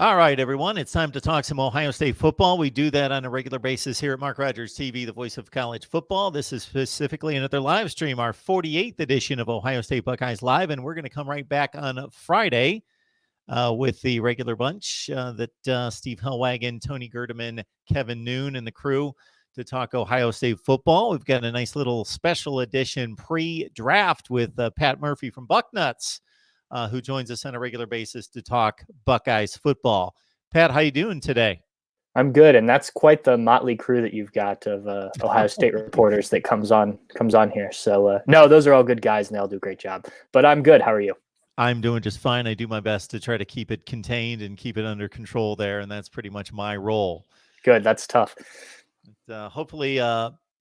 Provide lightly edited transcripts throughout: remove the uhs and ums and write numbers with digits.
All right, everyone, it's time to talk some Ohio State football. We do that on a regular basis here at Mark Rogers TV, the voice of college football. This is specifically another live stream, our 48th edition of Ohio State Buckeyes Live, and we're going to come right back on Friday with the regular bunch that Steve Hellwagon, Tony Gerdeman, Kevin Noon, and the crew to talk Ohio State football. We've got a nice little special edition pre-draft with Pat Murphy from Bucknuts, who joins us on a regular basis to talk Buckeyes football. Pat, how you doing today? I'm good, and that's quite the motley crew that you've got of Ohio State reporters that comes on here. So, no, those are all good guys, and they all do a great job. But I'm good. How are you? I'm doing just fine. I do my best to try to keep it contained and keep it under control there, and that's pretty much my role. Good. That's tough. Hopefully,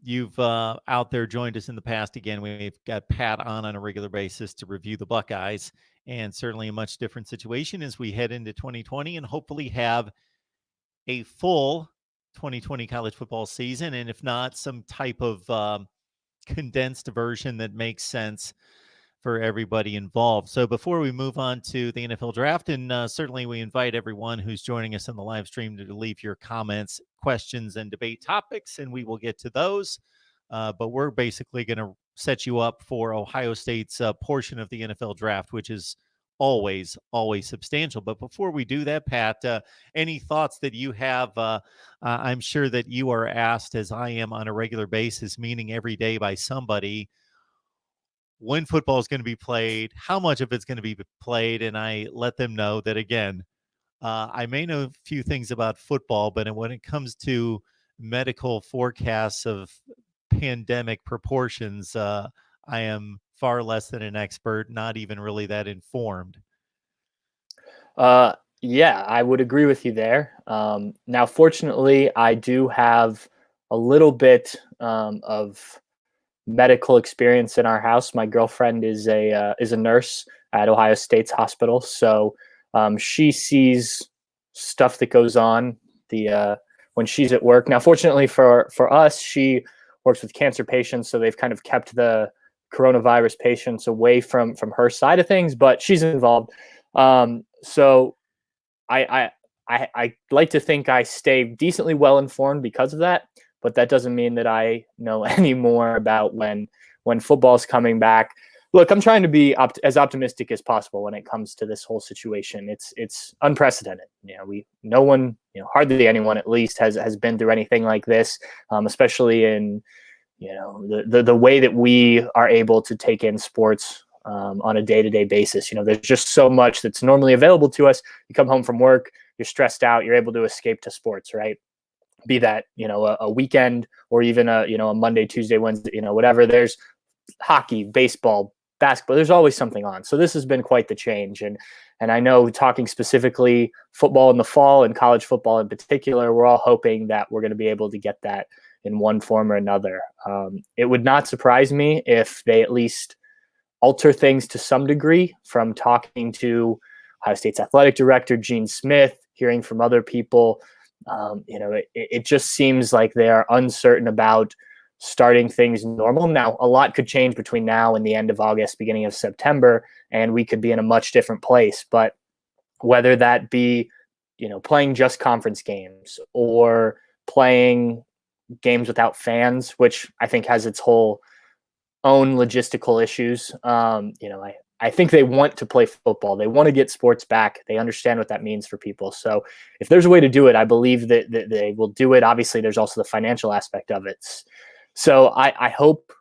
you've out there joined us in the past. Again, we've got Pat on a regular basis to review the Buckeyes, and certainly a much different situation as we head into 2020 and hopefully have a full 2020 college football season. And if not, some type of condensed version that makes sense for everybody involved. So before we move on to the NFL draft, and certainly we invite everyone who's joining us on the live stream to leave your comments, questions, and debate topics, and we will get to those. But we're basically going to set you up for Ohio State's portion of the NFL draft, which is always substantial. But before we do that, Pat, any thoughts that you have? I'm sure that you are asked, as I am on a regular basis, meaning every day by somebody, when football is going to be played, how much of it's going to be played. And I let them know that, again, I may know a few things about football, but when it comes to medical forecasts of pandemic proportions, I am far less than an expert, not even really that informed. Yeah, I would agree with you there. Now, fortunately, I do have a little bit of medical experience in our house. My girlfriend is a nurse at Ohio State's hospital, so she sees stuff that goes on when she's at work. Now, fortunately for us, she works with cancer patients, so they've kind of kept the coronavirus patients away from her side of things, but she's involved. So I like to think I stay decently well informed because of that. But that doesn't mean that I know any more about when football's coming back. Look, I'm trying to be as optimistic as possible when it comes to this whole situation. It's unprecedented. No one, hardly anyone at least has been through anything like this, especially in the way that we are able to take in sports on a day-to-day basis. There's just so much that's normally available to us. You come home from work, you're stressed out, you're able to escape to sports, right? Be that, a weekend or even a Monday, Tuesday, Wednesday, whatever. There's hockey, baseball, basketball. There's always something on. So this has been quite the change. And I know, talking specifically football in the fall and college football in particular, we're all hoping that we're going to be able to get that in one form or another. It would not surprise me if they at least alter things to some degree. From talking to Ohio State's athletic director, Gene Smith, hearing from other people, it just seems like they are uncertain about starting things normal. Now, a lot could change between now and the end of August, beginning of September, and we could be in a much different place. But whether that be, playing just conference games or playing games without fans, which I think has its whole own logistical issues. I think they want to play football. They want to get sports back. They understand what that means for people. So if there's a way to do it, I believe that they will do it. Obviously, there's also the financial aspect of it. So I hope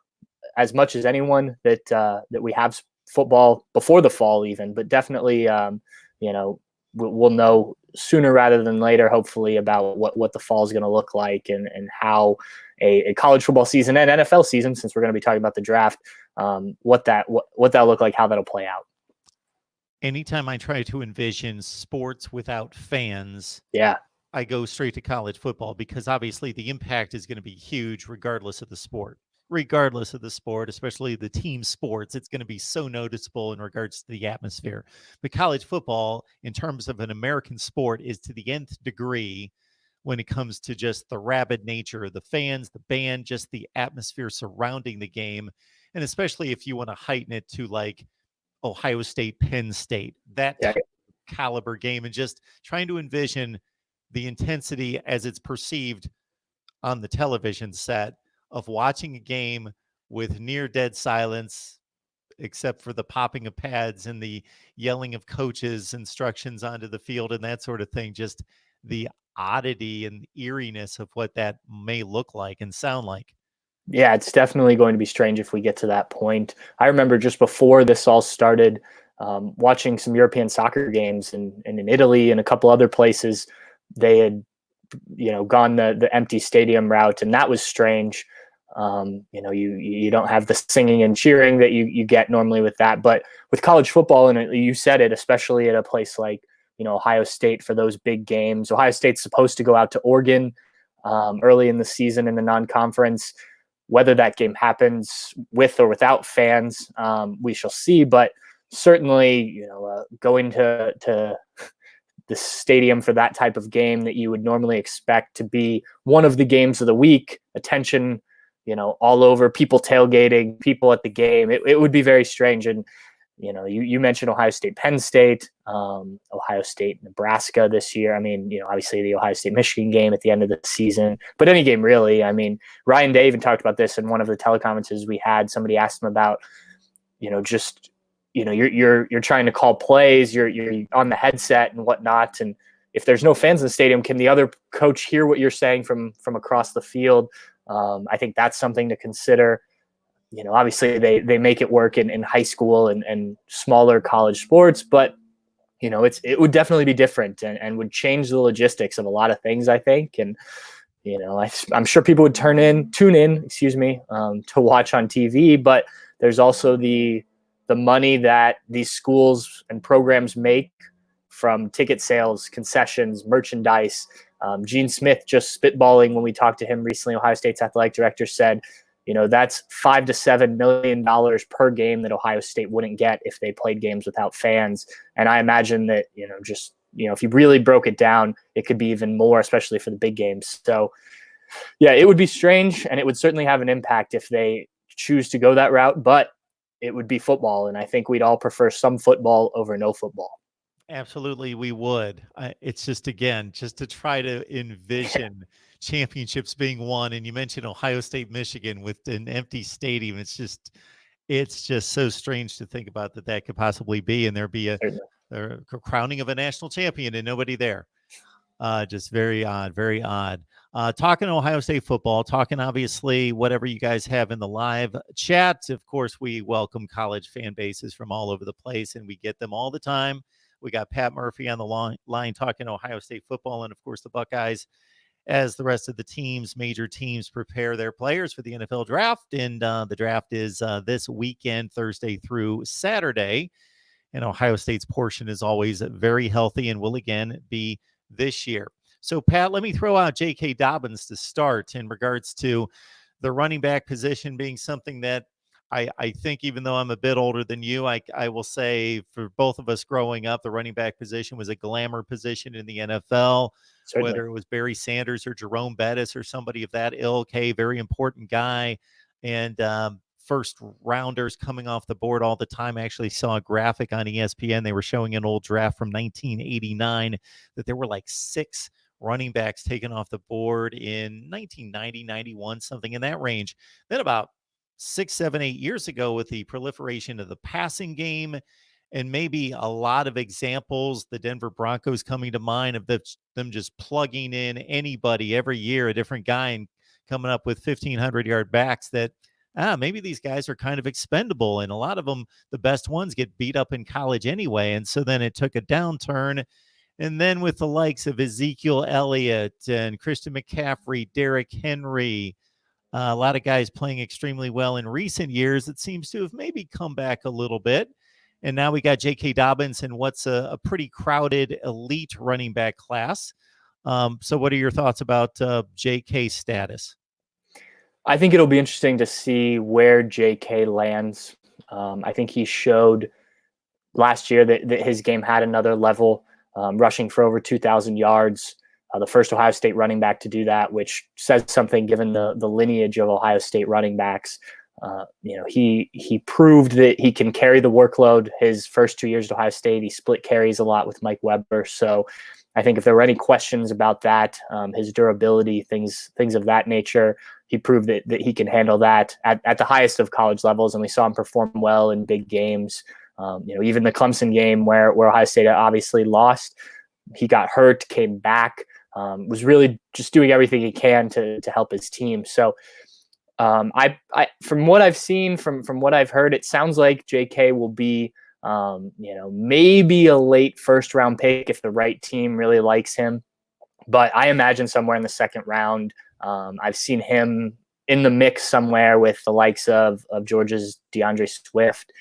as much as anyone that we have football before the fall even, but definitely, we'll know sooner rather than later, hopefully, about what the fall is going to look like and how a college football season and NFL season, since we're going to be talking about the draft, what that'll look like, how that'll play out. Anytime I try to envision sports without fans, yeah, I go straight to college football, because obviously the impact is going to be huge regardless of the sport. Especially the team sports, it's going to be so noticeable in regards to the atmosphere. But college football, in terms of an American sport, is to the nth degree when it comes to just the rabid nature of the fans, the band, just the atmosphere surrounding the game. And especially if you want to heighten it to like Ohio State, Penn State, that caliber game, and just trying to envision the intensity as it's perceived on the television set of watching a game with near dead silence, except for the popping of pads and the yelling of coaches' instructions onto the field and that sort of thing. Just the oddity and eeriness of what that may look like and sound like. Yeah, it's definitely going to be strange if we get to that point. I remember just before this all started, watching some European soccer games, and in Italy and a couple other places, they had, gone the empty stadium route, and that was strange. You don't have the singing and cheering that you get normally with that, but with college football, and you said it, especially at a place like Ohio State for those big games. Ohio State's supposed to go out to Oregon early in the season in the non-conference. Whether that game happens with or without fans, we shall see. But certainly, going to the stadium for that type of game that you would normally expect to be one of the games of the week, attention, all over, people tailgating, people at the game, it would be very strange. And you mentioned Ohio State, Penn State, Ohio State, Nebraska this year. I mean, obviously the Ohio State, Michigan game at the end of the season, but any game really. I mean, Ryan Day even talked about this in one of the teleconferences we had. Somebody asked him about, you're trying to call plays, you're on the headset and whatnot, and if there's no fans in the stadium, can the other coach hear what you're saying from across the field? I think that's something to consider. Obviously they make it work in high school and smaller college sports, but it would definitely be different and would change the logistics of a lot of things, I think. And I'm sure people would tune in, to watch on TV, but there's also the money that these schools and programs make from ticket sales, concessions, merchandise. Gene Smith, just spitballing when we talked to him recently, Ohio State's athletic director, said, that's $5 to $7 million per game that Ohio State wouldn't get if they played games without fans. And I imagine that, if you really broke it down, it could be even more, especially for the big games. So yeah, it would be strange, and it would certainly have an impact if they choose to go that route, but it would be football. And I think we'd all prefer some football over no football. Absolutely, we would. It's just, again, just to try to envision championships being won. And you mentioned Ohio State, Michigan with an empty stadium. It's just so strange to think about that could possibly be, and there'd be a crowning of a national champion and nobody there. Just very odd, very odd. Talking Ohio State football, talking obviously whatever you guys have in the live chat. Of course, we welcome college fan bases from all over the place, and we get them all the time. We got Pat Murphy on the line talking Ohio State football, and of course the Buckeyes, as the rest of the major teams prepare their players for the NFL draft. And the draft is this weekend, Thursday through Saturday. And Ohio State's portion is always very healthy and will again be this year. So, Pat, let me throw out J.K. Dobbins to start in regards to the running back position being something that I think, even though I'm a bit older than you, I will say for both of us growing up, the running back position was a glamour position in the NFL. Certainly. Whether it was Barry Sanders or Jerome Bettis or somebody of that ilk, very important guy. And first rounders coming off the board all the time. I actually saw a graphic on ESPN. They were showing an old draft from 1989 that there were like 6 running backs taken off the board in 1990, 91, something in that range. Then about 6, 7, 8 years ago, with the proliferation of the passing game and maybe a lot of examples, the Denver Broncos coming to mind of them just plugging in anybody every year, a different guy, and coming up with 1,500-yard backs that, maybe these guys are kind of expendable. And a lot of them, the best ones, get beat up in college anyway. And so then it took a downturn. And then with the likes of Ezekiel Elliott and Christian McCaffrey, Derrick Henry, a lot of guys playing extremely well in recent years, it seems to have maybe come back a little bit. And now we got J.K. Dobbins in what's a pretty crowded elite running back class. So what are your thoughts about J.K.'s status? I think it'll be interesting to see where J.K. lands. I think he showed last year that his game had another level, rushing for over 2,000 yards. The first Ohio State running back to do that, which says something given the lineage of Ohio State running backs. He proved that he can carry the workload. His first 2 years at Ohio State, he split carries a lot with Mike Weber. So I think if there were any questions about that, his durability, things of that nature, he proved that he can handle that at the highest of college levels, and we saw him perform well in big games. Even the Clemson game where Ohio State obviously lost, he got hurt, came back, was really just doing everything he can to help his team. So I from what I've seen, from what I've heard, it sounds like JK will be maybe a late first round pick if the right team really likes him. But I imagine somewhere in the second round. I've seen him in the mix somewhere with the likes of Georgia's DeAndre Swift,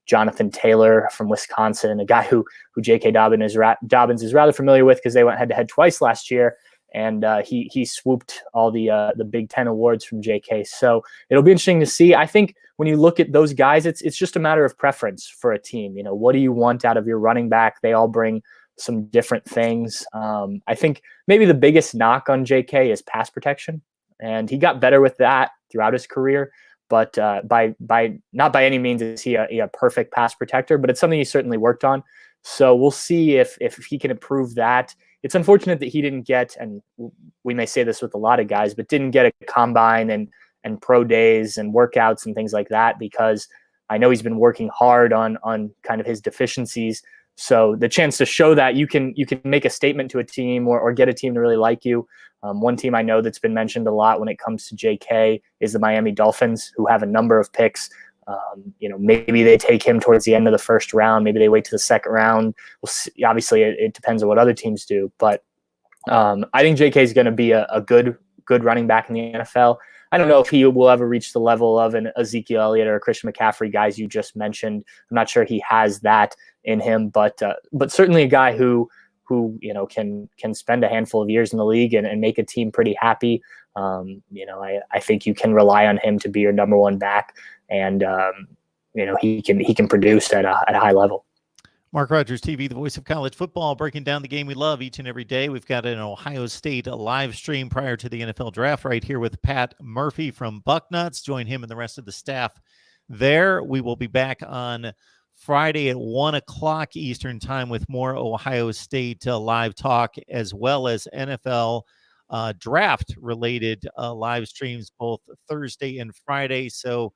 Jonathan Taylor from Wisconsin, a guy who J.K. Dobbins is rather familiar with because they went head-to-head twice last year, and he swooped all the Big Ten awards from J.K. So it'll be interesting to see. I think when you look at those guys, it's just a matter of preference for a team. What do you want out of your running back? They all bring some different things. I think maybe the biggest knock on J.K. is pass protection, and he got better with that throughout his career. But by not by any means is he a perfect pass protector, but it's something he certainly worked on. So we'll see if he can improve that. It's unfortunate that he didn't get, and we may say this with a lot of guys, but didn't get a combine and pro days and workouts and things like that, because I know he's been working hard on kind of his deficiencies. So the chance to show that you can make a statement to a team or get a team to really like you. One team I know that's been mentioned a lot when it comes to JK is the Miami Dolphins, who have a number of picks. Maybe they take him towards the end of the first round. Maybe they wait to the second round. We'll see. Obviously, it depends on what other teams do. But I think JK is going to be a good running back in the NFL. I don't know if he will ever reach the level of an Ezekiel Elliott or a Christian McCaffrey, guys you just mentioned. I'm not sure he has that in him, but certainly a guy who can spend a handful of years in the league and make a team pretty happy. I think you can rely on him to be your number one back, and he can produce at a high level. Mark Rogers TV, the voice of college football, breaking down the game we love each and every day. We've got an Ohio State live stream prior to the NFL draft right here with Pat Murphy from Bucknuts. Join him and the rest of the staff there. We will be back on Friday at 1 o'clock Eastern time with more Ohio State live talk, as well as NFL draft related live streams both Thursday and Friday. So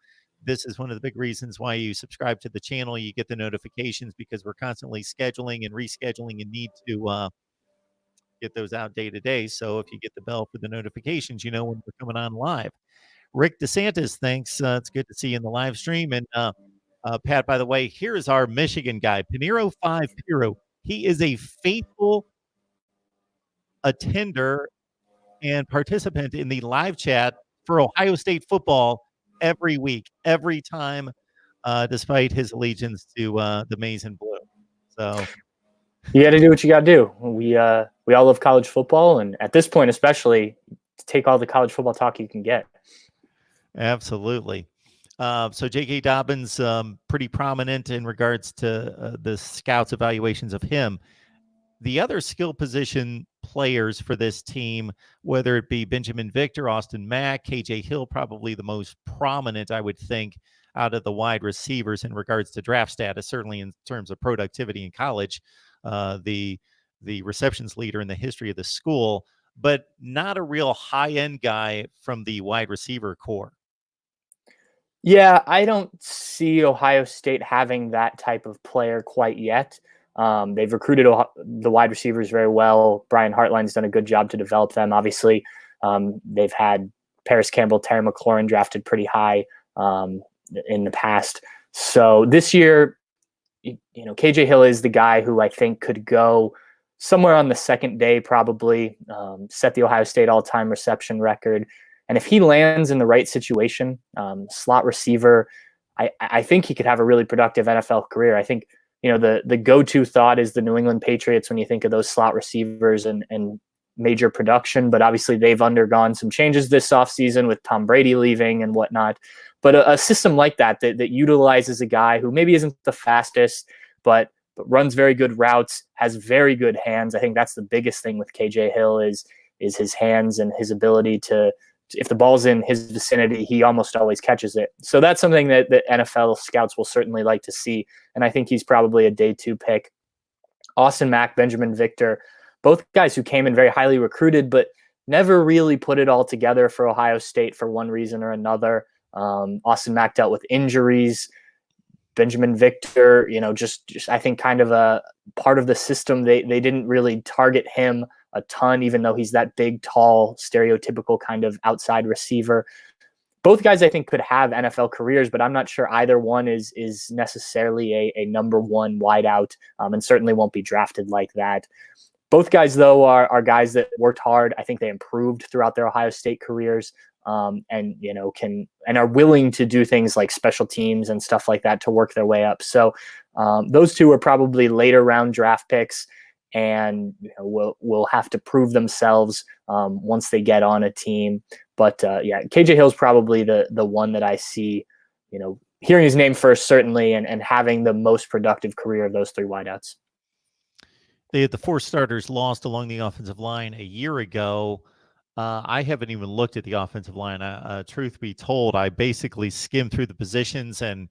this is one of the big reasons why you subscribe to the channel. You get the notifications because we're constantly scheduling and rescheduling and need to get those out day to day. So if you get the bell for the notifications, you know when we're coming on live. Rick DeSantis, thanks. It's good to see you in the live stream. And Pat, by the way, here is our Michigan guy, Pinero 5 Piro. He is a faithful attender and participant in the live chat for Ohio State football every week, every time, despite his allegiance to the maize and blue. So you got to do what you got to do. We all love college football, and at this point, especially, take all the college football talk you can get. Absolutely. So J.K. Dobbins, pretty prominent in regards to the scouts' evaluations of him. The other skill position players for this team, whether it be Benjamin Victor, Austin Mack, KJ Hill, probably the most prominent, I would think, out of the wide receivers in regards to draft status, certainly in terms of productivity in college, the receptions leader in the history of the school, but not a real high-end guy from the wide receiver core. Yeah, I don't see Ohio State having that type of player quite yet. They've recruited the wide receivers very well. Brian Hartline's done a good job to develop them. Obviously, they've had Paris Campbell, Terry McLaurin drafted pretty high in the past. So this year, KJ Hill is the guy who I think could go somewhere on the second day, probably set the Ohio State all-time reception record. And if he lands in the right situation, slot receiver, I think he could have a really productive NFL career. I think the go-to thought is the New England Patriots when you think of those slot receivers and major production, but obviously they've undergone some changes this offseason with Tom Brady leaving and whatnot. But a system like that utilizes a guy who maybe isn't the fastest, but runs very good routes, has very good hands. I think that's the biggest thing with KJ Hill is his hands and his ability to if the ball's in his vicinity, he almost always catches it. So that's something that NFL scouts will certainly like to see. And I think he's probably a day 2 pick. Austin Mack, Benjamin Victor, both guys who came in very highly recruited, but never really put it all together for Ohio State for one reason or another. Austin Mack dealt with injuries. Benjamin Victor, just I think kind of a part of the system. They didn't really target him a ton, even though he's that big, tall, stereotypical kind of outside receiver. Both guys I think could have NFL careers, but I'm not sure either one is necessarily a number 1 wideout, and certainly won't be drafted like that. Both guys, though, are guys that worked hard. I think they improved throughout their Ohio State careers, and are willing to do things like special teams and stuff like that to work their way up. So those two are probably later round draft picks, and will have to prove themselves once they get on a team. But KJ Hill's probably the one that I see, hearing his name first, certainly, and having the most productive career of those 3 wideouts. The 4 starters lost along the offensive line a year ago. I haven't even looked at the offensive line. Truth be told, I basically skimmed through the positions, and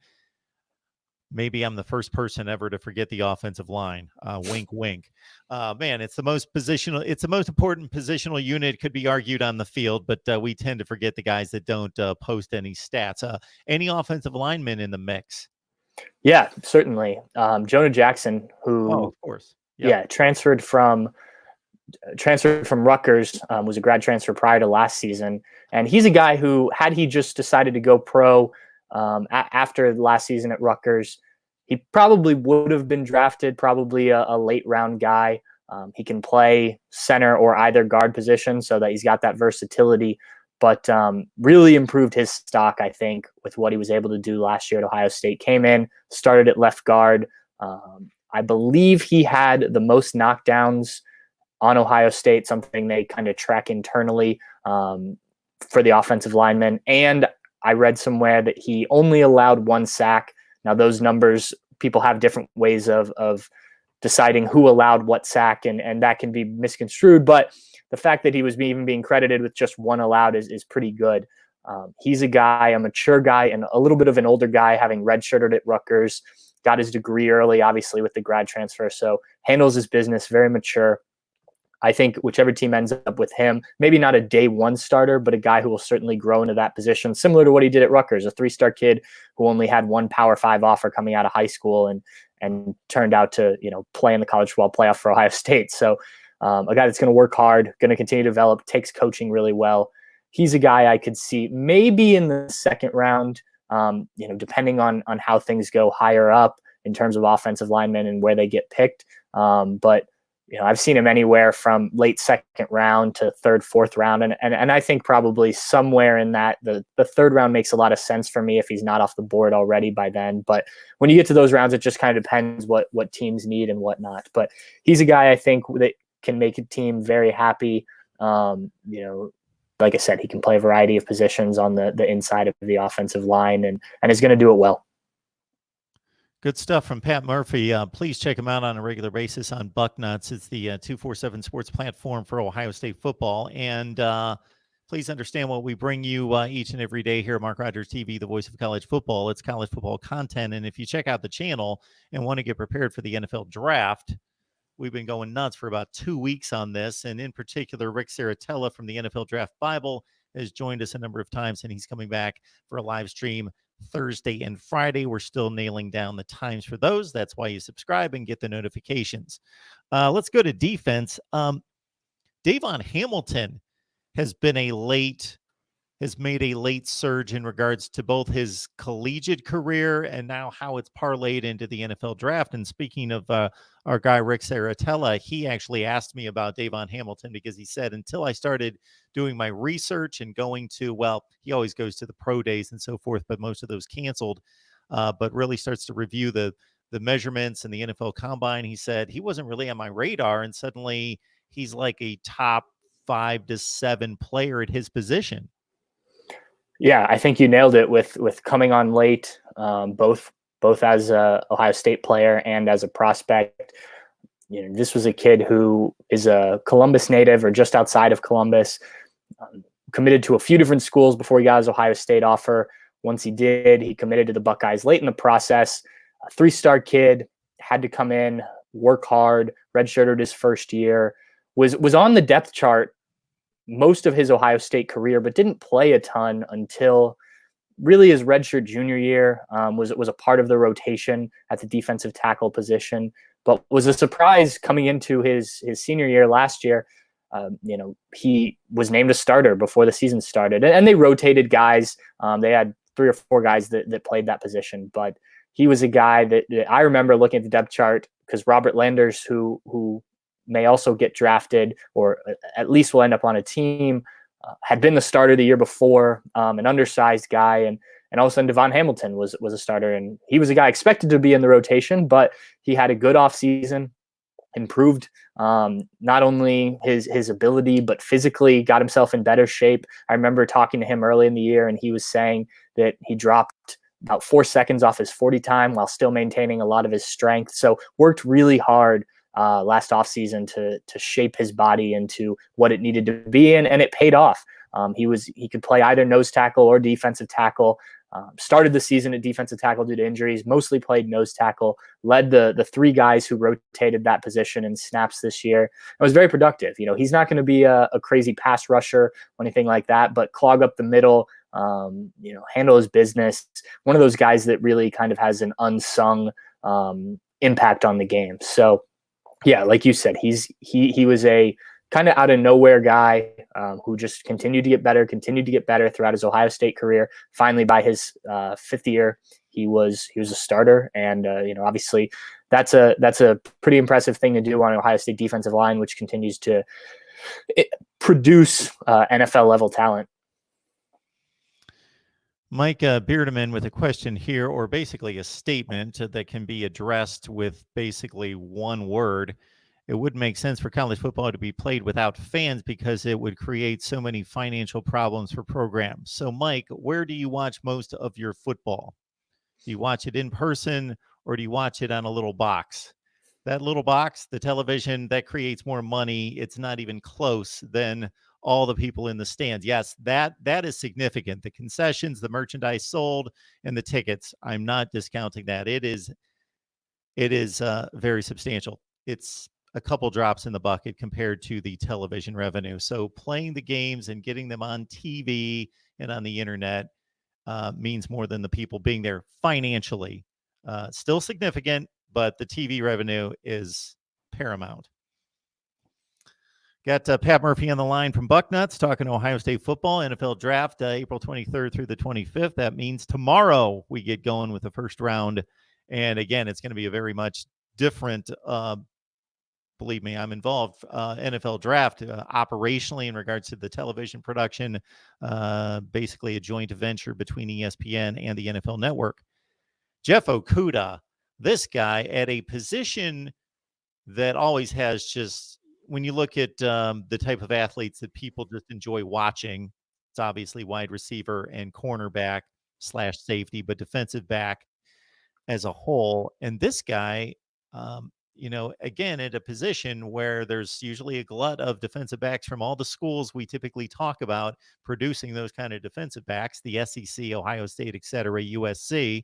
maybe I'm the first person ever to forget the offensive line. Wink, wink. Man, it's the most important positional unit, could be argued, on the field, but we tend to forget the guys that don't post any stats. Any offensive linemen in the mix? Yeah, certainly. Jonah Jackson, who, of course, transferred from Rutgers, was a grad transfer prior to last season, and he's a guy who, had he just decided to go pro after last season at Rutgers, he probably would have been drafted, probably a late round guy. He can play center or either guard position, so that he's got that versatility, but really improved his stock, I think, with what he was able to do last year at Ohio State. Came in, started at left guard. I believe he had the most knockdowns on Ohio State, something they kind of track internally for the offensive linemen. And I read somewhere that he only allowed 1 sack. Now, those numbers, people have different ways of deciding who allowed what sack, and that can be misconstrued. But the fact that he was even being credited with just 1 allowed is pretty good. He's a guy, a mature guy, and a little bit of an older guy, having redshirted at Rutgers, got his degree early, obviously, with the grad transfer. So handles his business, very mature. I think whichever team ends up with him, maybe not a day 1 starter, but a guy who will certainly grow into that position, similar to what he did at Rutgers, a 3-star kid who only had 1 Power 5 offer coming out of high school and turned out to, play in the college football playoff for Ohio State. So a guy that's going to work hard, going to continue to develop, takes coaching really well. He's a guy I could see maybe in the 2nd round, depending on how things go higher up in terms of offensive linemen and where they get picked. But I've seen him anywhere from late 2nd round to 3rd, 4th round. And I think probably somewhere in that, the 3rd round makes a lot of sense for me if he's not off the board already by then. But when you get to those rounds, it just kind of depends what teams need and whatnot. But he's a guy I think that can make a team very happy. Like I said, he can play a variety of positions on the inside of the offensive line and is going to do it well. Good stuff from Pat Murphy. Please check him out on a regular basis on Bucknuts. It's the 247 Sports platform for Ohio State football. And please understand what we bring you each and every day here at Mark Rogers TV, the voice of college football. It's college football content. And if you check out the channel and want to get prepared for the NFL draft, we've been going nuts for about 2 weeks on this. And in particular, Rick Saratella from the NFL Draft Bible has joined us a number of times, and he's coming back for a live stream Thursday and Friday. We're still nailing down the times for those. That's why you subscribe and get the notifications. Let's go to defense. Davon Hamilton has made a late surge in regards to both his collegiate career and now how it's parlayed into the NFL draft. And speaking of our guy, Rick Saratella, he actually asked me about Davon Hamilton because he said, until I started doing my research and going to, he always goes to the pro days and so forth, but most of those canceled, but really starts to review the measurements and the NFL combine. He said he wasn't really on my radar, and suddenly he's like a top 5 to 7 player at his position. Yeah, I think you nailed it with coming on late, both as a Ohio State player and as a prospect. This was a kid who is a Columbus native or just outside of Columbus, committed to a few different schools before he got his Ohio State offer. Once he did, he committed to the Buckeyes late in the process. A 3-star kid, had to come in, work hard, redshirted his first year, was on the depth chart most of his Ohio State career, but didn't play a ton until really his redshirt junior year. Was a part of the rotation at the defensive tackle position, but was a surprise coming into his senior year last year. He was named a starter before the season started, and they rotated guys. They had 3 or 4 guys that played that position, but he was a guy that I remember looking at the depth chart, because Robert Landers, who may also get drafted or at least will end up on a team, had been the starter the year before, an undersized guy, and all of a sudden Devon Hamilton was a starter, and he was a guy expected to be in the rotation, but he had a good offseason, improved not only his ability, but physically got himself in better shape. I remember talking to him early in the year, and he was saying that he dropped about 4 seconds off his 40 time while still maintaining a lot of his strength. So worked really hard last offseason to shape his body into what it needed to be in, and it paid off. He could play either nose tackle or defensive tackle. Started the season at defensive tackle due to injuries, mostly played nose tackle, led the 3 guys who rotated that position in snaps this year. It was very productive. He's not going to be a crazy pass rusher or anything like that, but clog up the middle, handle his business. One of those guys that really kind of has an unsung impact on the game. So yeah, like you said, he was a kind of out of nowhere guy who just continued to get better throughout his Ohio State career. Finally, by his 5th year, he was a starter, and obviously that's a pretty impressive thing to do on an Ohio State defensive line, which continues to produce NFL level talent. Mike Beardeman with a question here, or basically a statement that can be addressed with basically one word. It wouldn't make sense for college football to be played without fans because it would create so many financial problems for programs. So, Mike, where do you watch most of your football? Do you watch it in person, or do you watch it on a little box? That little box, the television, that creates more money. It's not even close than all the people in the stands. Yes, that is significant. The concessions, the merchandise sold, and the tickets. I'm not discounting that. It is very substantial. It's a couple drops in the bucket compared to the television revenue. So playing the games and getting them on TV and on the internet means more than the people being there financially. Still significant, but the TV revenue is paramount. Got Pat Murphy on the line from Bucknuts talking Ohio State football, NFL draft, April 23rd through the 25th. That means tomorrow we get going with the first round. And again, it's going to be a very much different, believe me, I'm involved, NFL draft operationally in regards to the television production, basically a joint venture between ESPN and the NFL Network. Jeff Okudah, this guy at a position that always has just, when you look at the type of athletes that people just enjoy watching, it's obviously wide receiver and cornerback / safety, but defensive back as a whole. And this guy, again, at a position where there's usually a glut of defensive backs from all the schools we typically talk about producing those kind of defensive backs, the SEC, Ohio State, et cetera, USC.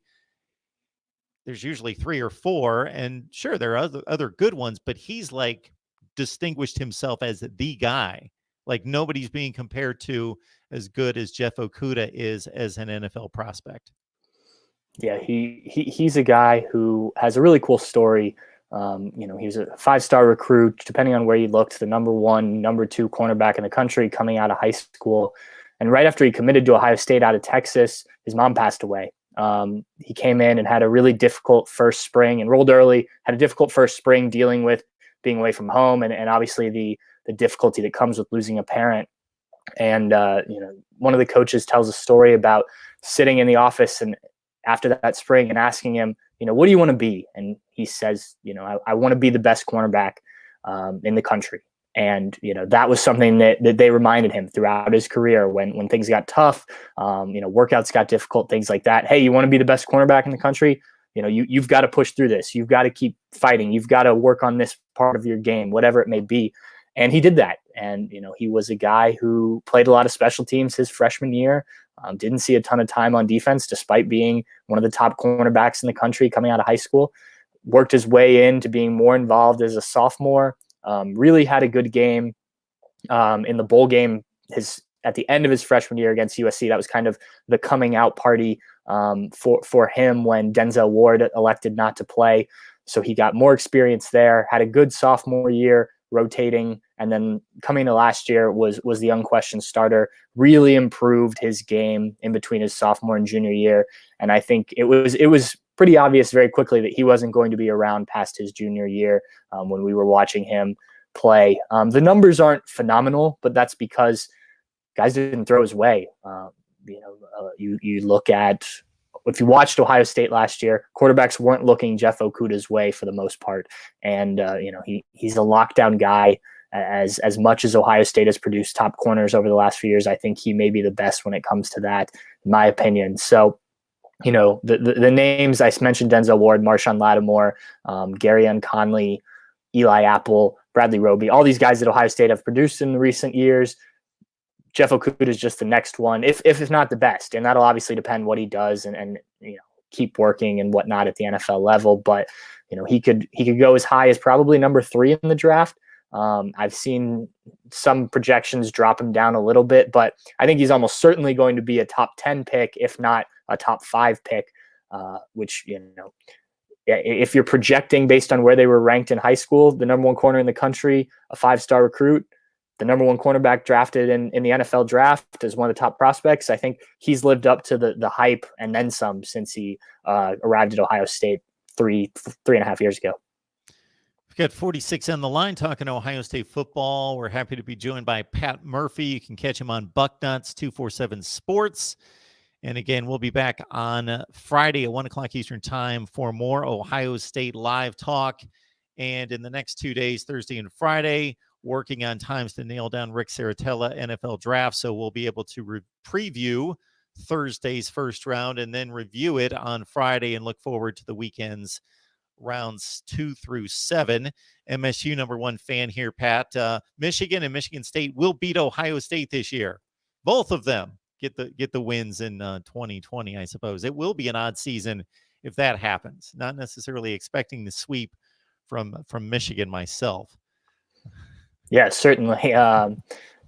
There's usually 3 or 4, and sure, there are other good ones, but he's like distinguished himself as the guy. Like nobody's being compared to as good as Jeff Okudah is as an NFL prospect. Yeah, he's a guy who has a really cool story. He was a 5-star recruit, depending on where you looked, the number 1, number 2 cornerback in the country coming out of high school. And right after he committed to Ohio State out of Texas, his mom passed away. He came in and had a really difficult first spring, enrolled early, had a difficult first spring dealing with being away from home and obviously the difficulty that comes with losing a parent. And, one of the coaches tells a story about sitting in the office and after that spring and asking him, what do you want to be? And he says, I want to be the best cornerback in the country. And, that was something that they reminded him throughout his career when things got tough, workouts got difficult, things like that. Hey, you want to be the best cornerback in the country? You've got to push through this. You've got to keep fighting. You've got to work on this part of your game, whatever it may be. And he did that. And, he was a guy who played a lot of special teams his freshman year, didn't see a ton of time on defense despite being one of the top cornerbacks in the country coming out of high school, worked his way into being more involved as a sophomore, really had a good game in the bowl game at the end of his freshman year against USC. That was kind of the coming out party for him when Denzel Ward elected not to play. So he got more experience there, had a good sophomore year rotating, and then coming to last year was the unquestioned starter, really improved his game in between his sophomore and junior year. And I think it was pretty obvious very quickly that he wasn't going to be around past his junior year when we were watching him play. The numbers aren't phenomenal, but that's because guys didn't throw his way. You look at, if you watched Ohio State last year, quarterbacks weren't looking Jeff Okudah's way for the most part. And, he's a lockdown guy. As much as Ohio State has produced top corners over the last few years, I think he may be the best when it comes to that, in my opinion. So, the names I mentioned: Denzel Ward, Marshawn Lattimore, Garyon Conley, Eli Apple, Bradley Roby, all these guys that Ohio State have produced in the recent years. Jeff Okudah is just the next one, if not the best. And that'll obviously depend what he does and keep working and whatnot at the NFL level. But, he could go as high as probably number 3 in the draft. I've seen some projections drop him down a little bit, but I think he's almost certainly going to be a top 10 pick, if not a top 5 pick, which, if you're projecting based on where they were ranked in high school, the number 1 corner in the country, a 5-star recruit, the number 1 cornerback drafted in the NFL draft as one of the top prospects, I think he's lived up to the hype and then some since he arrived at Ohio State three and a half years ago. We've got 46 on the line talking Ohio State football. We're happy to be joined by Pat Murphy. You can catch him on Bucknuts 247 Sports. And again, we'll be back on Friday at 1 o'clock Eastern time for more Ohio State live talk. And in the next 2 days, Thursday and Friday, working on times to nail down Rick Saratella NFL draft. So we'll be able to preview Thursday's first round and then review it on Friday and look forward to the weekend's rounds 2 through 7. MSU number 1 fan here, Pat. Michigan and Michigan State will beat Ohio State this year. Both of them get the wins in 2020, I suppose. It will be an odd season if that happens. Not necessarily expecting the sweep from Michigan myself. Yeah, certainly.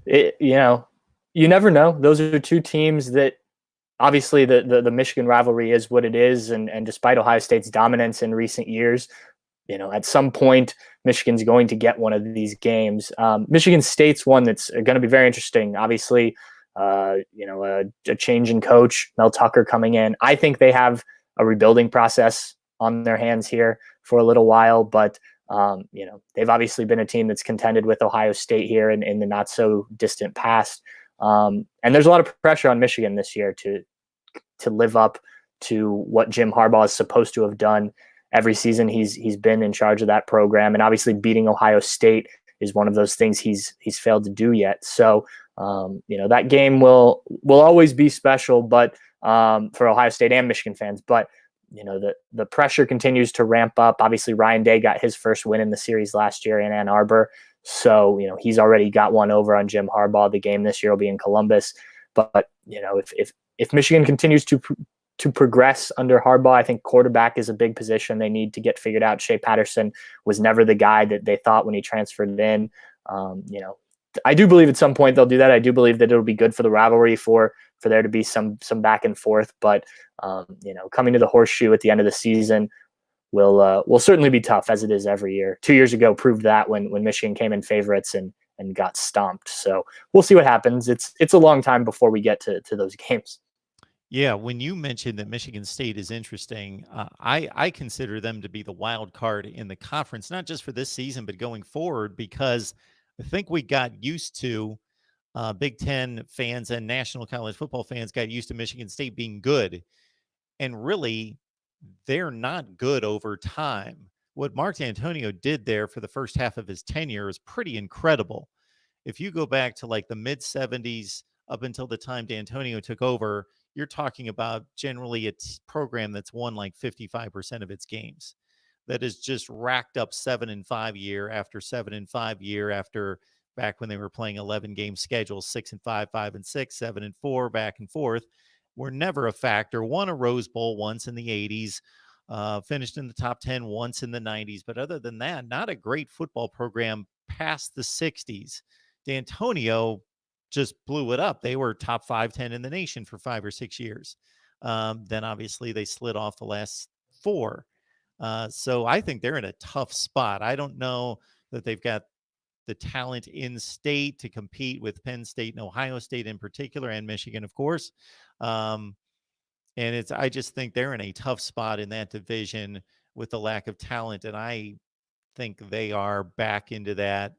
You never know. Those are 2 teams that obviously the Michigan rivalry is what it is. And despite Ohio State's dominance in recent years, at some point, Michigan's going to get one of these games. Michigan State's one that's going to be very interesting. Obviously, a change in coach, Mel Tucker coming in. I think they have a rebuilding process on their hands here for a little while, but they've obviously been a team that's contended with Ohio State here in the not so distant past. And there's a lot of pressure on Michigan this year to live up to what Jim Harbaugh is supposed to have done every season he's been in charge of that program. And obviously beating Ohio State is one of those things he's failed to do yet. So, that game will always be special, but for Ohio State and Michigan fans, but the pressure continues to ramp up. Obviously, Ryan Day got his first win in the series last year in Ann Arbor. So, he's already got one over on Jim Harbaugh. The game this year will be in Columbus. But, if Michigan continues to progress under Harbaugh, I think quarterback is a big position they need to get figured out. Shea Patterson was never the guy that they thought when he transferred in. I do believe at some point they'll do that. I do believe that it'll be good for the rivalry for there to be some back and forth. But, coming to the Horseshoe at the end of the season will certainly be tough, as it is every year. 2 years ago proved that when Michigan came in favorites and got stomped. So we'll see what happens. It's a long time before we get to those games. Yeah, when you mentioned that Michigan State is interesting, I consider them to be the wild card in the conference, not just for this season, but going forward, because I think we got used to Big Ten fans and national college football fans got used to Michigan State being good. And really, they're not good over time. What Mark D'Antonio did there for the first half of his tenure is pretty incredible. If you go back to like the mid 70s up until the time D'Antonio took over, you're talking about generally a program that's won like 55% of its games, that has just racked up 7-5 year after 7-5 year after back when they were playing 11-game schedules, 6-5, 5-6, 7-4, back and forth, were never a factor. Won a Rose Bowl once in the 80s, finished in the top 10 once in the 90s. But other than that, not a great football program past the 60s. D'Antonio just blew it up. They were top 5, 10 in the nation for 5 or 6 years. Then obviously they slid off the last 4. So I think they're in a tough spot. I don't know that they've got the talent in state to compete with Penn State and Ohio State in particular, and Michigan, of course. And I just think they're in a tough spot in that division with the lack of talent. And I think they are back into that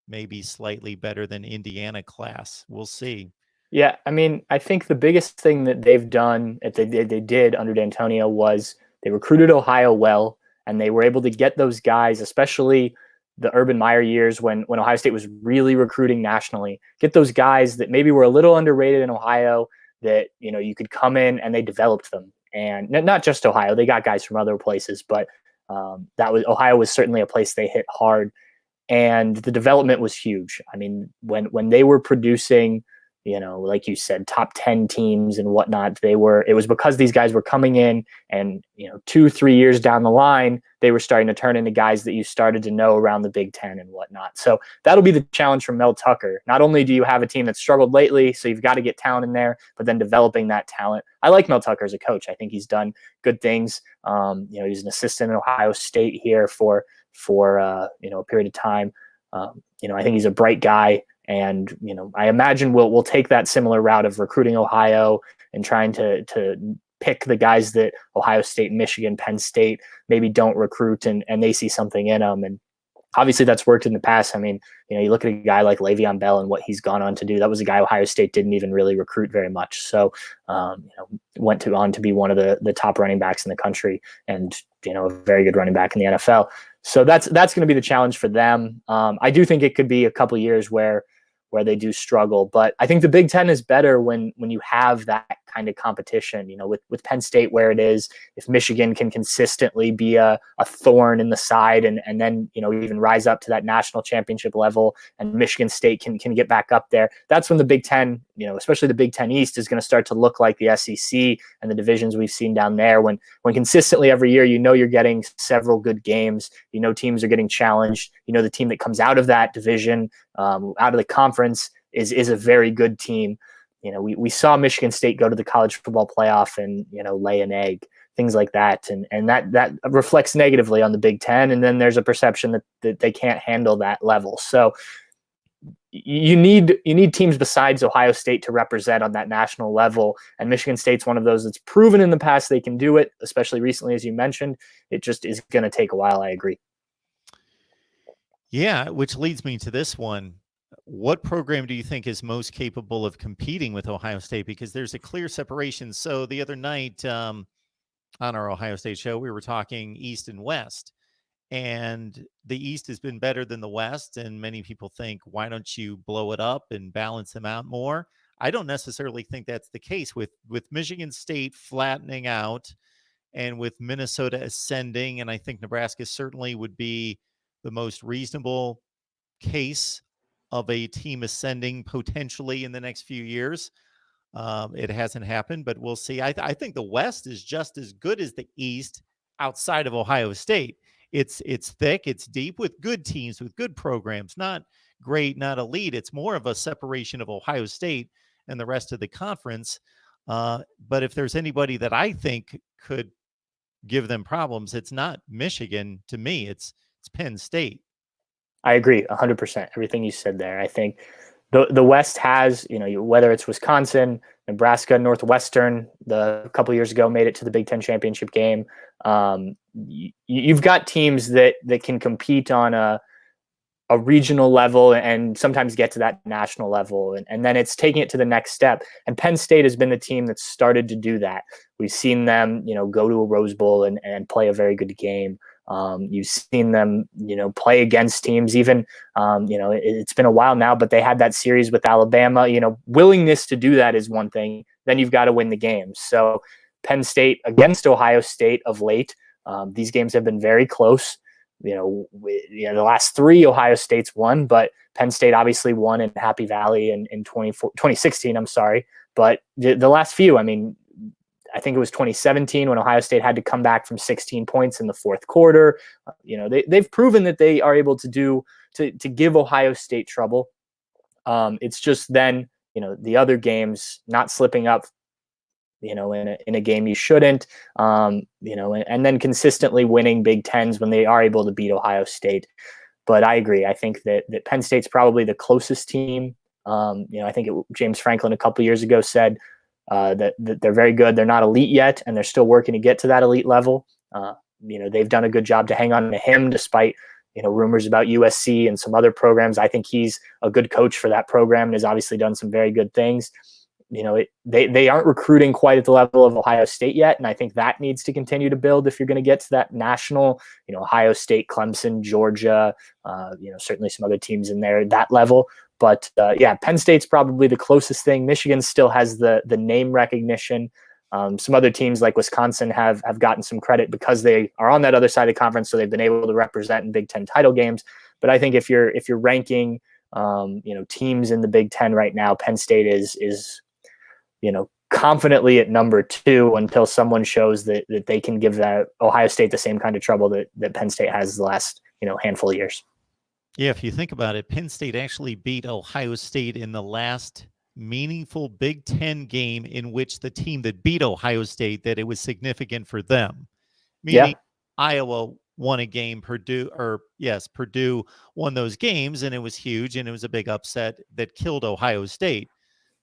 maybe slightly better than Indiana class. We'll see. Yeah, I mean, I think the biggest thing that they've done, if they did under D'Antonio, was they recruited Ohio well, and they were able to get those guys, especially the Urban Meyer years when Ohio State was really recruiting nationally, get those guys that maybe were a little underrated in Ohio that, you know, you could come in and they developed them. And not just Ohio, they got guys from other places, but Ohio was certainly a place they hit hard. And the development was huge. I mean, when they were producing, you know, like you said, top 10 teams and whatnot, it was because these guys were coming in and, you know, 2-3 years down the line, they were starting to turn into guys that you started to know around the Big Ten and whatnot. So that'll be the challenge for Mel Tucker. Not only do you have a team that's struggled lately, so you've got to get talent in there, but then developing that talent. I like Mel Tucker as a coach. I think he's done good things. You know, he's an assistant in Ohio State here for you know, a period of time. You know, I think he's a bright guy. And, you know, I imagine we'll take that similar route of recruiting Ohio and trying to pick the guys that Ohio State, Michigan, Penn State maybe don't recruit and they see something in them. And obviously that's worked in the past. I mean, you know, you look at a guy like Le'Veon Bell and what he's gone on to do. That was a guy Ohio State didn't even really recruit very much. So, you know, went on to be one of the top running backs in the country and, you know, a very good running back in the NFL. So that's going to be the challenge for them. I do think it could be a couple years where they do struggle, but I think the Big Ten is better when you have that kind of competition. You know, with Penn State where it is, if Michigan can consistently be a thorn in the side and then, you know, even rise up to that national championship level, and Michigan State can get back up there, that's when the Big Ten, you know, especially the Big Ten East, is going to start to look like the SEC and the divisions we've seen down there. When consistently every year, you know, you're getting several good games, you know, teams are getting challenged, you know, the team that comes out of that division, out of the conference is a very good team. You know, we saw Michigan State go to the college football playoff and, you know, lay an egg, things like that. And that reflects negatively on the Big Ten. And then there's a perception that they can't handle that level. So you need teams besides Ohio State to represent on that national level. And Michigan State's one of those that's proven in the past they can do it, especially recently, as you mentioned. It just is going to take a while. I agree. Yeah, which leads me to this one. What program do you think is most capable of competing with Ohio State? Because there's a clear separation. So the other night on our Ohio State show, we were talking East and West. And the East has been better than the West. And many people think, why don't you blow it up and balance them out more? I don't necessarily think that's the case with Michigan State flattening out and with Minnesota ascending. And I think Nebraska certainly would be the most reasonable case of a team ascending potentially in the next few years. It hasn't happened, but we'll see. I think the West is just as good as the East outside of Ohio State. It's thick, it's deep with good teams, with good programs, not great, not elite. It's more of a separation of Ohio State and the rest of the conference. But if there's anybody that I think could give them problems, it's not Michigan. To me, it's Penn State. I agree 100%. Everything you said there. I think the West has, you know, whether it's Wisconsin, Nebraska, Northwestern, a couple years ago made it to the Big Ten championship game. You've got teams that can compete on a regional level and sometimes get to that national level. And then it's taking it to the next step. And Penn State has been the team that's started to do that. We've seen them, you know, go to a Rose Bowl and play a very good game. You've seen them, you know, play against teams even, you know, it's been a while now, but they had that series with Alabama. You know, willingness to do that is one thing. Then you've got to win the games. So Penn State against Ohio State of late, these games have been very close. The last three Ohio State's won, but Penn State obviously won in Happy Valley in 2016. I'm sorry, but the last few, I mean, I think it was 2017 when Ohio State had to come back from 16 points in the fourth quarter. They've proven that they are able to give Ohio State trouble. It's just then, the other games not slipping up, in a game you shouldn't, and then consistently winning Big Tens when they are able to beat Ohio State. But I agree. I think that Penn State's probably the closest team. I think James Franklin a couple years ago said that they're very good. They're not elite yet, and they're still working to get to that elite level. They've done a good job to hang on to him despite rumors about USC and some other programs. I think he's a good coach for that program and has obviously done some very good things. They aren't recruiting quite at the level of Ohio State yet, and I think that needs to continue to build if you're going to get to that national, Ohio State, Clemson, Georgia, certainly some other teams in there, that level. But Penn State's probably the closest thing. Michigan still has the name recognition. Some other teams like Wisconsin have gotten some credit because they are on that other side of the conference, so they've been able to represent in Big Ten title games. But I think if you're ranking, teams in the Big Ten right now, Penn State is confidently at number 2 until someone shows that they can give that Ohio State the same kind of trouble that Penn State has the last handful of years. Yeah, if you think about it, Penn State actually beat Ohio State in the last meaningful Big Ten game in which the team that beat Ohio State, that it was significant for them. Meaning Iowa won a game, Purdue won those games, and it was huge, and it was a big upset that killed Ohio State.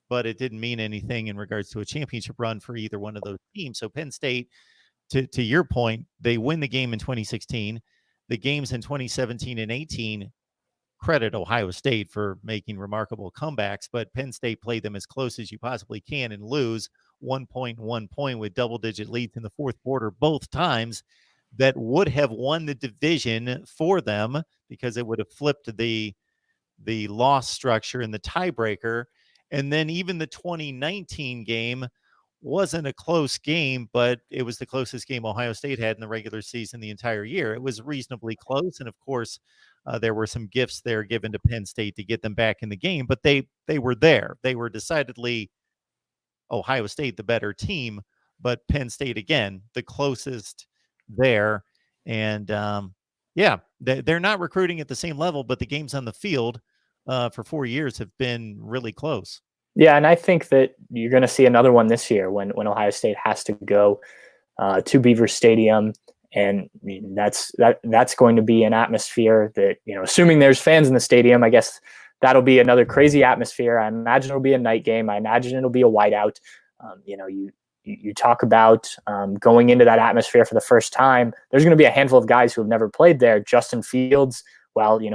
But it didn't mean anything in regards to a championship run for either one of those teams. So Penn State, to your point, they win the game in 2016. The games in 2017 and 18 credit Ohio State for making remarkable comebacks, but Penn State played them as close as you possibly can and lose 1 point with double-digit leads in the fourth quarter both times. That would have won the division for them because it would have flipped the loss structure in the tiebreaker. And then even the 2019 game wasn't a close game, but it was the closest game Ohio State had in the regular season the entire year. It was reasonably close. And of course, there were some gifts there given to Penn State to get them back in the game, but they were there. They were decidedly Ohio State, the better team, but Penn State, again, the closest there. And they're not recruiting at the same level, but the games on the field for 4 years have been really close. Yeah, and I think that you're going to see another one this year when Ohio State has to go to Beaver Stadium, and that's going to be an atmosphere that, assuming there's fans in the stadium, I guess that'll be another crazy atmosphere. I imagine it'll be a night game. I imagine it'll be a whiteout. You talk about going into that atmosphere for the first time. There's going to be a handful of guys who have never played there. Justin Fields,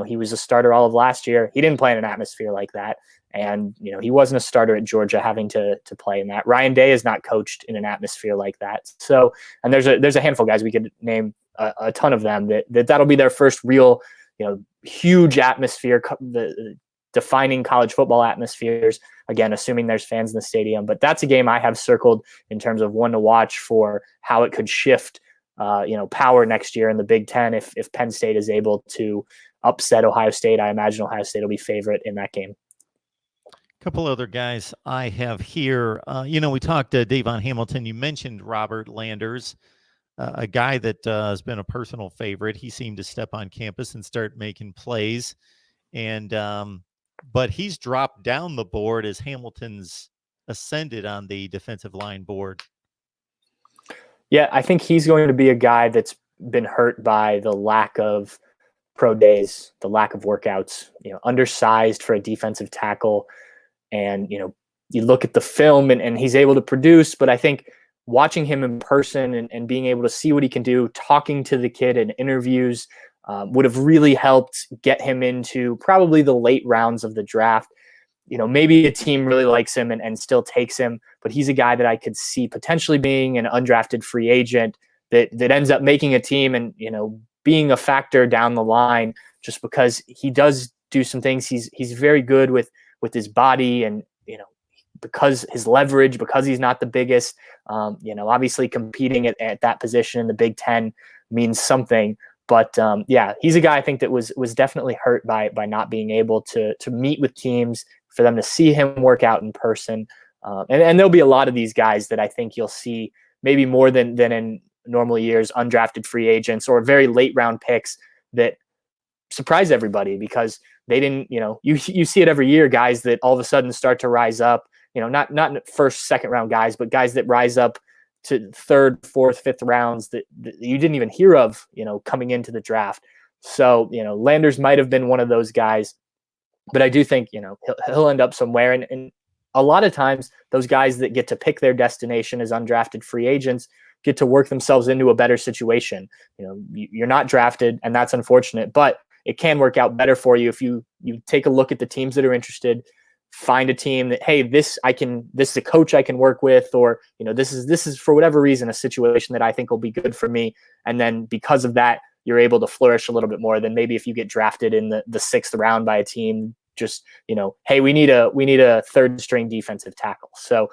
he was a starter all of last year. He didn't play in an atmosphere like that. And, he wasn't a starter at Georgia having to play in that. Ryan Day is not coached in an atmosphere like that. So, and there's a handful of guys, we could name a ton of them that'll be their first real, huge atmosphere, the defining college football atmospheres. Again, assuming there's fans in the stadium. But that's a game I have circled in terms of one to watch for how it could shift, power next year in the Big Ten. If Penn State is able to upset Ohio State, I imagine Ohio State will be favorite in that game. Couple other guys I have here. We talked to Davon Hamilton. You mentioned Robert Landers, a guy that has been a personal favorite. He seemed to step on campus and start making plays. And but he's dropped down the board as Hamilton's ascended on the defensive line board. Yeah, I think he's going to be a guy that's been hurt by the lack of pro days, the lack of workouts, undersized for a defensive tackle. And, you look at the film and he's able to produce, but I think watching him in person and being able to see what he can do, talking to the kid in interviews would have really helped get him into probably the late rounds of the draft. Maybe a team really likes him and still takes him, but he's a guy that I could see potentially being an undrafted free agent that ends up making a team and, being a factor down the line just because he does do some things. He's very good with his body and, because his leverage, because he's not the biggest, obviously competing at that position in the Big Ten means something, But yeah, he's a guy I think that was definitely hurt by not being able to meet with teams, for them to see him work out in person. And there'll be a lot of these guys that I think you'll see maybe more than in normal years, undrafted free agents or very late round picks that surprise everybody because they didn't, you see it every year, guys that all of a sudden start to rise up, not first, second round guys, but guys that rise up to third, fourth, fifth rounds that you didn't even hear of, coming into the draft. So, Landers might have been one of those guys, but I do think, he'll end up somewhere. And a lot of times those guys that get to pick their destination as undrafted free agents get to work themselves into a better situation. You're not drafted, and that's unfortunate, but it can work out better for you if you take a look at the teams that are interested, find a team that, hey, this is a coach I can work with, or, this is for whatever reason, a situation that I think will be good for me. And then because of that, you're able to flourish a little bit more than maybe if you get drafted in the sixth round by a team, just, hey, we need a third string defensive tackle. So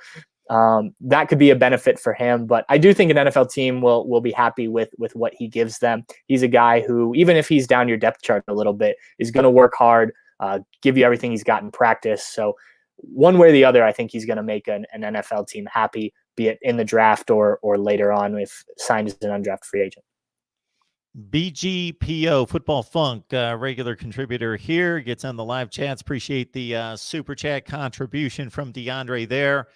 that could be a benefit for him, but I do think an NFL team will be happy with what he gives them. He's a guy who, even if he's down your depth chart a little bit, is going to work hard, give you everything he's got in practice. So one way or the other, I think he's going to make an NFL team happy, be it in the draft or later on if signed as an undrafted free agent. BGPO Football Funk, regular contributor here, gets on the live chats. Appreciate the super chat contribution from DeAndre there.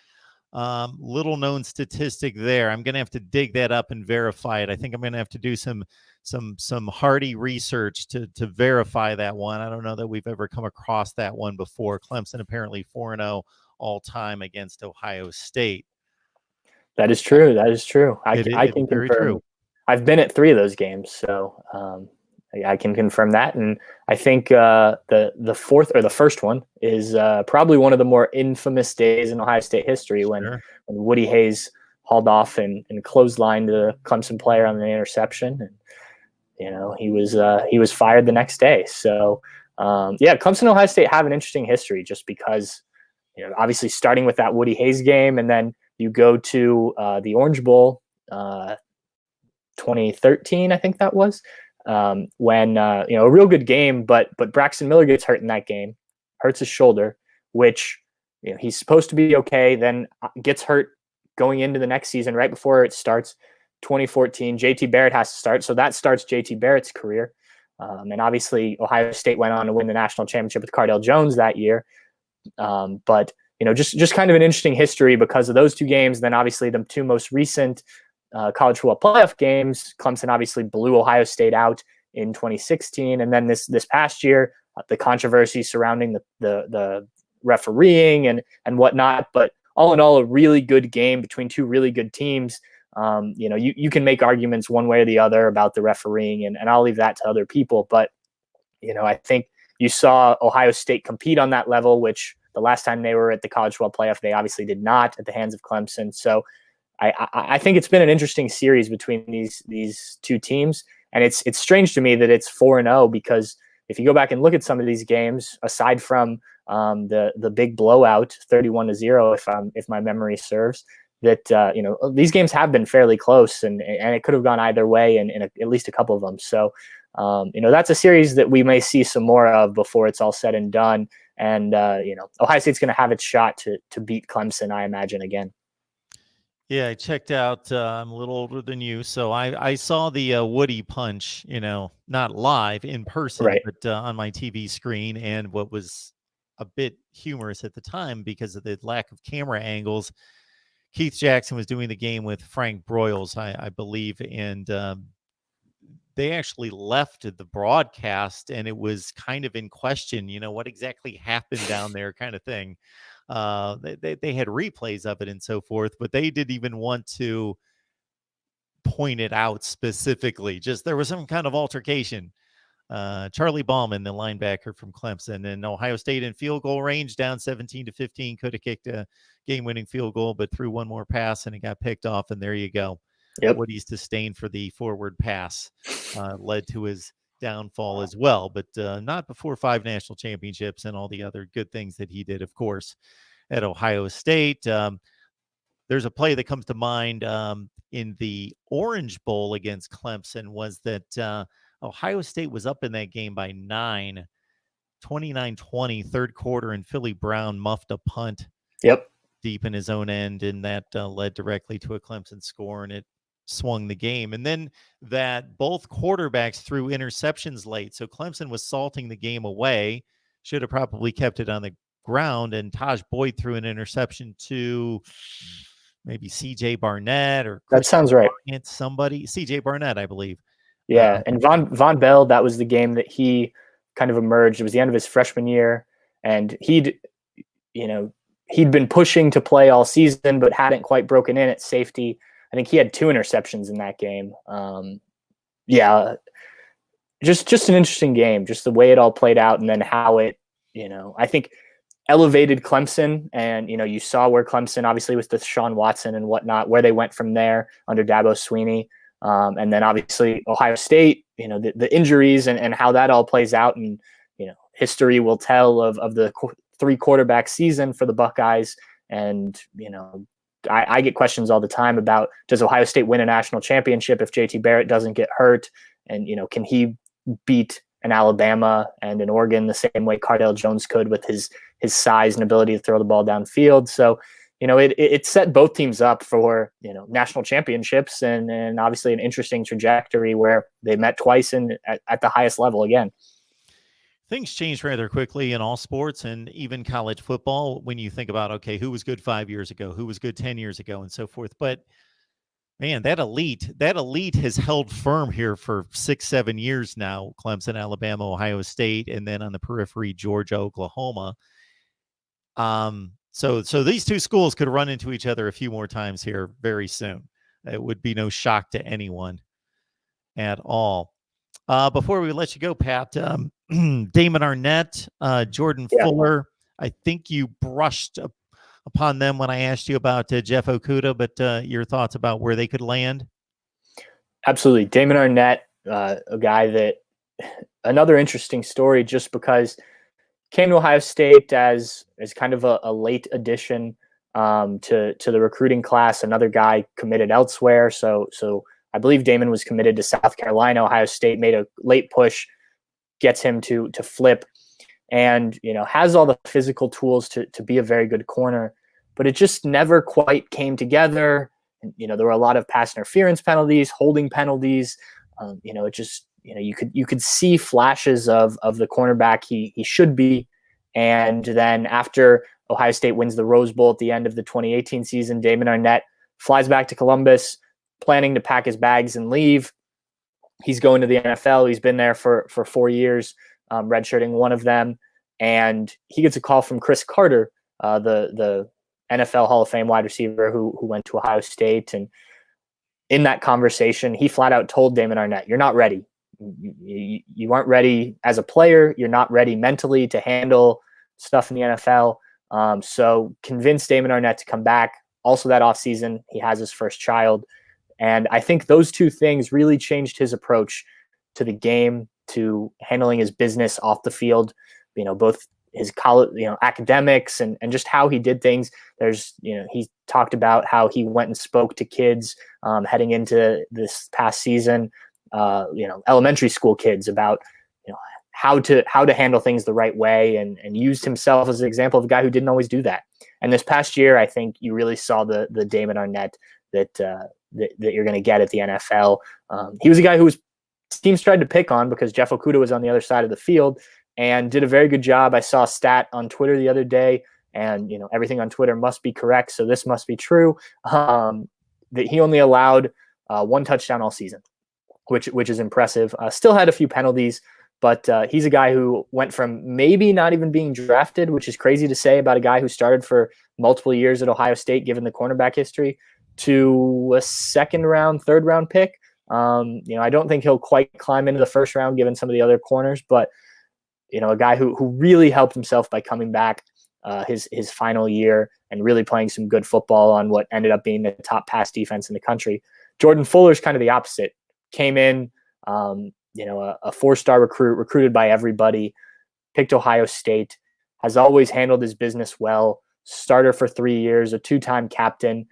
Little known statistic there. I'm going to have to dig that up and verify it. I think I'm going to have to do some hardy research to verify that one. I don't know that we've ever come across that one before. Clemson apparently 4-0 all time against Ohio State. That is true. I can very confirm. true. I've been at 3 of those games, so I can confirm that. And I think the fourth, or the first one, is probably one of the more infamous days in Ohio State history when Woody Hayes hauled off and clotheslined the Clemson player on an interception, and he was fired the next day. So Clemson and Ohio State have an interesting history, just because obviously starting with that Woody Hayes game, and then you go to the Orange Bowl. 2013, I think that was, when a real good game, but Braxton Miller gets hurt in that game, hurts his shoulder, which he's supposed to be okay, then gets hurt going into the next season right before it starts. 2014, JT Barrett has to start, so that starts JT Barrett's career, and obviously Ohio State went on to win the national championship with Cardale Jones that year, but just kind of an interesting history because of those 2 games. Then obviously the 2 most recent college football playoff games, Clemson obviously blew Ohio State out in 2016, and then this past year, the controversy surrounding the refereeing and whatnot. But all in all, a really good game between 2 really good teams. You can make arguments one way or the other about the refereeing, and I'll leave that to other people. But I think you saw Ohio State compete on that level, which the last time they were at the college football playoff, they obviously did not, at the hands of Clemson. So I think it's been an interesting series between these 2 teams, and it's strange to me that it's 4-0, because if you go back and look at some of these games, aside from the big blowout 31-0, if my memory serves, that these games have been fairly close, and it could have gone either way in at least a couple of them. So that's a series that we may see some more of before it's all said and done, and Ohio State's going to have its shot to beat Clemson, I imagine, again. Yeah, I checked out. I'm a little older than you, so I saw the Woody punch, not live in person, right, but on my TV screen. And what was a bit humorous at the time, because of the lack of camera angles, Keith Jackson was doing the game with Frank Broyles, I believe, and they actually left the broadcast, and it was kind of in question, what exactly happened down there, kind of thing. They had replays of it and so forth, but they didn't even want to point it out specifically. Just there was some kind of altercation. Charlie Ballman, the linebacker from Clemson, and Ohio State in field goal range, down 17-15, could have kicked a game-winning field goal, but threw one more pass and it got picked off, and there you go. Yep. Woody's disdain for the forward pass led to his downfall as well, but not before 5 national championships and all the other good things that he did, of course, at Ohio State. There's a play that comes to mind in the Orange Bowl against Clemson, was that Ohio State was up in that game by 9, 29-20, third quarter, and Philly Brown muffed a punt Yep. deep in his own end, and that led directly to a Clemson score, and it swung the game. And then that both quarterbacks threw interceptions late, so Clemson was salting the game away. Should have probably kept it on the ground, and Taj Boyd threw an interception to maybe CJ Barnett or That sounds right. Somebody, CJ Barnett, I believe. Yeah, and Von Bell, that was the game that he kind of emerged. It was the end of his freshman year, and he'd been pushing to play all season, but hadn't quite broken in at safety. I think he had 2 interceptions in that game. Just an interesting game, just the way it all played out, and then how it, I think elevated Clemson. And, you saw where Clemson, obviously with Deshaun Watson and whatnot, where they went from there under Dabo Swinney. And then obviously Ohio State, the injuries and how that all plays out. And, history will tell of the 3 quarterback season for the Buckeyes. And, I get questions all the time about, does Ohio State win a national championship if JT Barrett doesn't get hurt? And, can he beat an Alabama and an Oregon the same way Cardale Jones could with his size and ability to throw the ball downfield? So, it set both teams up for, national championships and obviously an interesting trajectory where they met twice at the highest level again. Things change rather quickly in all sports and even college football when you think about, okay, who was good 5 years ago, who was good 10 years ago, and so forth. But man, that elite has held firm here for 6-7 years now. Clemson, Alabama, Ohio State, and then on the periphery, Georgia, Oklahoma. So these 2 schools could run into each other a few more times here very soon. It would be no shock to anyone at all. Before we let you go, Pat, Damon Arnett, Jordan Fuller, I think you brushed upon them when I asked you about Jeff Okudah, but your thoughts about where they could land? Absolutely. Damon Arnett, a guy that, another interesting story just because came to Ohio State as kind of a late addition to the recruiting class. Another guy committed elsewhere. So I believe Damon was committed to South Carolina. Ohio State made a late push, gets him to flip, and has all the physical tools to be a very good corner, but it just never quite came together. And, there were a lot of pass interference penalties, holding penalties. It just you could see flashes of the cornerback he should be. And then after Ohio State wins the Rose Bowl at the end of the 2018 season, Damon Arnett flies back to Columbus, planning to pack his bags and leave. He's going to the NFL. He's been there for 4 years, redshirting one of them. And he gets a call from Chris Carter, the NFL Hall of Fame wide receiver who went to Ohio State. And in that conversation, he flat out told Damon Arnett, "You're not ready. You aren't ready as a player. You're not ready mentally to handle stuff in the NFL." So convinced Damon Arnett to come back. Also that offseason, he has his first child. And I think those 2 things really changed his approach to the game, to handling his business off the field, both his college, academics and just how he did things. There's, he talked about how he went and spoke to kids heading into this past season, elementary school kids about, how to handle things the right way and used himself as an example of a guy who didn't always do that. And this past year, I think you really saw the Damon Arnett that you're going to get at the NFL. He was a guy who teams tried to pick on because Jeff Okudah was on the other side of the field and did a very good job. I saw a stat on Twitter the other day, and everything on Twitter must be correct, so this must be true, that he only allowed 1 touchdown all season, which is impressive. Still had a few penalties, but he's a guy who went from maybe not even being drafted, which is crazy to say about a guy who started for multiple years at Ohio State, given the cornerback history, to a 2nd round, 3rd round pick. I don't think he'll quite climb into the 1st round given some of the other corners, but a guy who really helped himself by coming back his final year and really playing some good football on what ended up being the top pass defense in the country. Jordan Fuller's kind of the opposite. Came in, a 4-star recruited by everybody, picked Ohio State, has always handled his business well, starter for 3 years, a 2-time captain,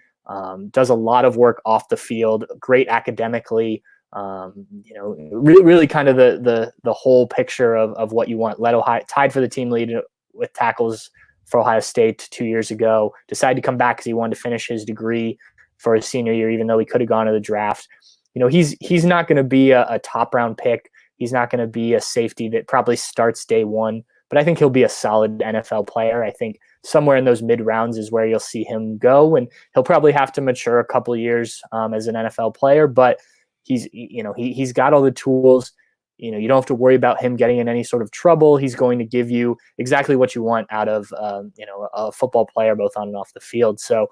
does a lot of work off the field, great academically, Really kind of the whole picture of what you want. Led Ohio, tied for the team lead with tackles for Ohio State 2 years ago, decided to come back because he wanted to finish his degree for his senior year, even though he could have gone to the draft. He's not going to be a top round pick. He's not going to be a safety that probably starts day one, but I think he'll be a solid NFL player. I think somewhere in those mid rounds is where you'll see him go, and he'll probably have to mature a couple of years as an NFL player, but he's got all the tools. You don't have to worry about him getting in any sort of trouble. He's going to give you exactly what you want out of a football player, both on and off the field. So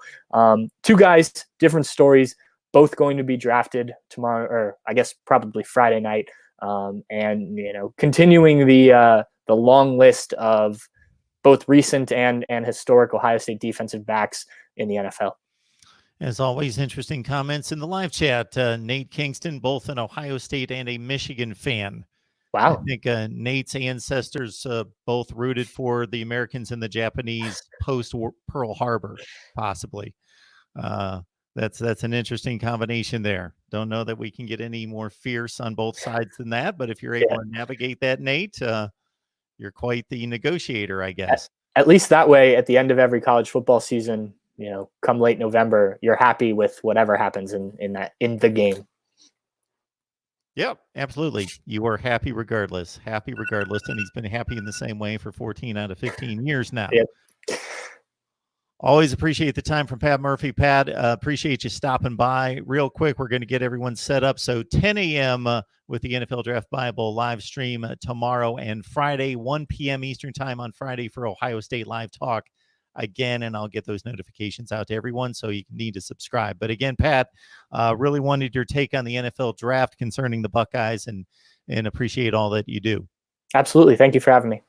two guys, different stories, both going to be drafted tomorrow, or I guess probably Friday night. And continuing the long list of both recent and historic Ohio State defensive backs in the NFL. As always, interesting comments in the live chat. Nate Kingston, both an Ohio State and a Michigan fan. Wow. I think Nate's ancestors both rooted for the Americans and the Japanese post-Pearl Harbor, possibly. That's an interesting combination there. Don't know that we can get any more fierce on both sides than that, but if you're able to navigate that, Nate, you're quite the negotiator, I guess. At least that way, at the end of every college football season, come late November, you're happy with whatever happens in the game. Yep, absolutely. You are happy regardless. And he's been happy in the same way for 14 out of 15 years now. Yep. Always appreciate the time from Pat Murphy. Pat, appreciate you stopping by. Real quick, we're going to get everyone set up. So 10 a.m. With the NFL Draft Bible live stream tomorrow and Friday, 1 p.m. Eastern time on Friday for Ohio State Live Talk again, and I'll get those notifications out to everyone, so you need to subscribe. But again, Pat, really wanted your take on the NFL Draft concerning the Buckeyes, and appreciate all that you do. Absolutely. Thank you for having me.